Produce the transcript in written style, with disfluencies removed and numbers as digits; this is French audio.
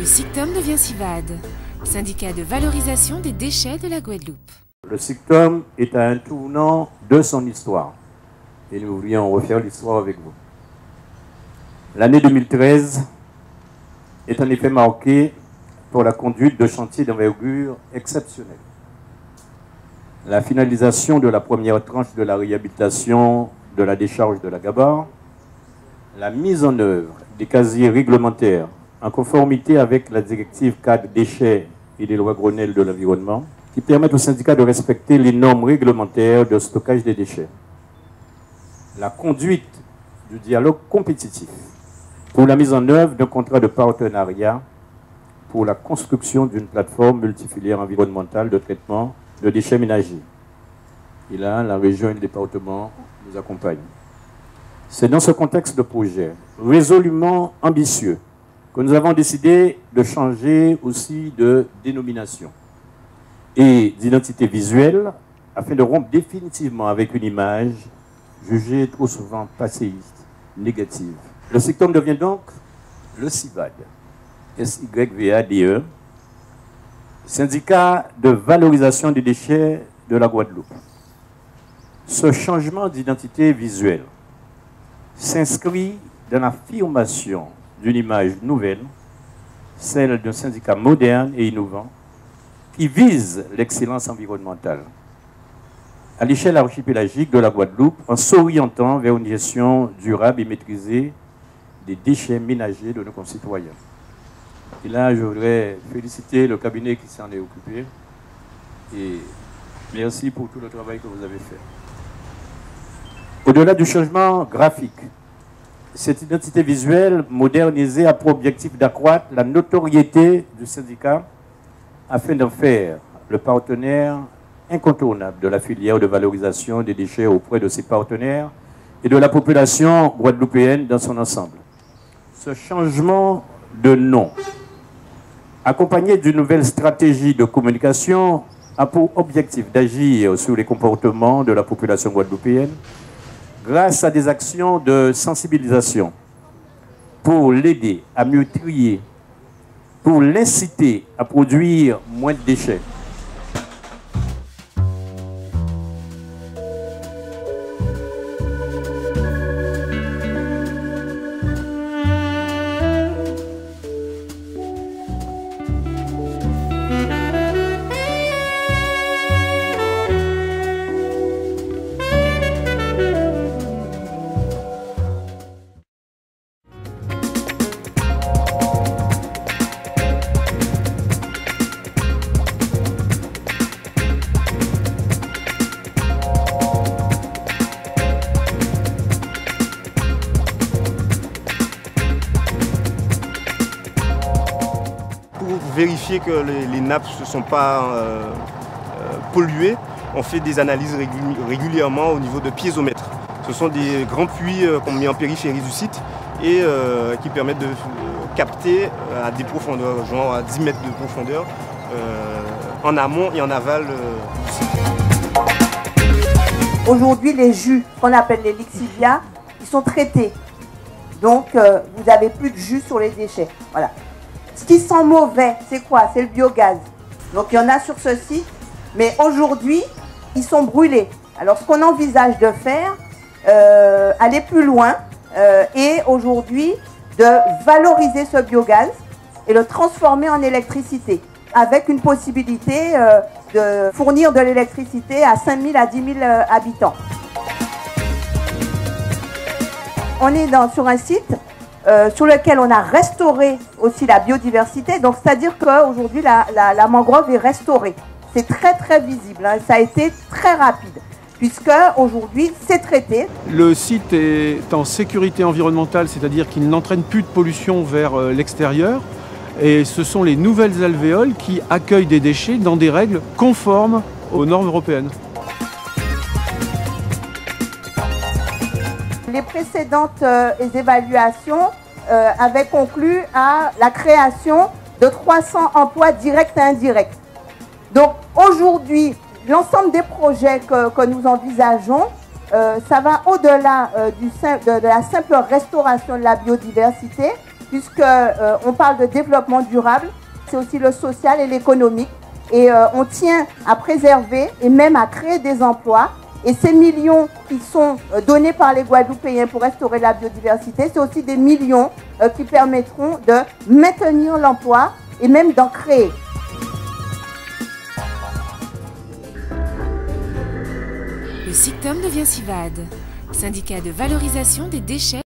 SICTOM devient CIVAD, syndicat de valorisation des déchets de la Guadeloupe. Le SICTOM est à un tournant de son histoire et nous voulions refaire l'histoire avec vous. L'année 2013 est en effet marquée pour la conduite de chantiers d'envergure exceptionnelle. La finalisation de la première tranche de la réhabilitation de la décharge de la Gabarre, la mise en œuvre des casiers réglementaires en conformité avec la directive cadre déchets et les lois Grenelle de l'environnement, qui permettent au syndicat de respecter les normes réglementaires de stockage des déchets. La conduite du dialogue compétitif pour la mise en œuvre d'un contrat de partenariat pour la construction d'une plateforme multifilière environnementale de traitement de déchets ménagers. Et là, la région et le département nous accompagnent. C'est dans ce contexte de projet résolument ambitieux que nous avons décidé de changer aussi de dénomination et d'identité visuelle afin de rompre définitivement avec une image jugée trop souvent passéiste, négative. Le SICTOM devient donc le CIVAD, SYVADE, syndicat de valorisation des déchets de la Guadeloupe. Ce changement d'identité visuelle s'inscrit dans l'affirmation d'une image nouvelle, celle d'un syndicat moderne et innovant qui vise l'excellence environnementale à l'échelle archipélagique de la Guadeloupe en s'orientant vers une gestion durable et maîtrisée des déchets ménagers de nos concitoyens. Et là, je voudrais féliciter le cabinet qui s'en est occupé et merci pour tout le travail que vous avez fait. Au-delà du changement graphique, cette identité visuelle modernisée a pour objectif d'accroître la notoriété du syndicat afin d'en faire le partenaire incontournable de la filière de valorisation des déchets auprès de ses partenaires et de la population guadeloupéenne dans son ensemble. Ce changement de nom, accompagné d'une nouvelle stratégie de communication, a pour objectif d'agir sur les comportements de la population guadeloupéenne grâce à des actions de sensibilisation pour l'aider à mieux trier, pour l'inciter à produire moins de déchets. Vérifier que les nappes ne sont pas polluées, on fait des analyses régulièrement au niveau de piézomètre. Ce sont des grands puits qu'on met en périphérie du site et qui permettent de capter à des profondeurs, genre à 10 mètres de profondeur, en amont et en aval du site. Aujourd'hui, les jus qu'on appelle les lixivias, ils sont traités. Donc, vous n'avez plus de jus sur les déchets. Voilà. Ce qui sent mauvais, c'est quoi? C'est le biogaz. Donc il y en a sur ce site, mais aujourd'hui, ils sont brûlés. Alors ce qu'on envisage de faire, aller plus loin et aujourd'hui de valoriser ce biogaz et le transformer en électricité avec une possibilité de fournir de l'électricité à 5 000 à 10 000 habitants. On est sur un site sur lequel on a restauré aussi la biodiversité. Donc, c'est-à-dire qu'aujourd'hui, la mangrove est restaurée. C'est très, très visible. Hein. Ça a été très rapide, puisque aujourd'hui, c'est traité. Le site est en sécurité environnementale, c'est-à-dire qu'il n'entraîne plus de pollution vers l'extérieur. Et ce sont les nouvelles alvéoles qui accueillent des déchets dans des règles conformes aux normes européennes. Les précédentes évaluations avaient conclu à la création de 300 emplois directs et indirects. Donc aujourd'hui, l'ensemble des projets que nous envisageons, ça va au-delà de la simple restauration de la biodiversité, puisque on parle de développement durable, c'est aussi le social et l'économique. Et on tient à préserver et même à créer des emplois. Et ces millions qui sont donnés par les Guadeloupéens pour restaurer la biodiversité, c'est aussi des millions qui permettront de maintenir l'emploi et même d'en créer. Le SICTOM devient CIVAD, syndicat de valorisation des déchets.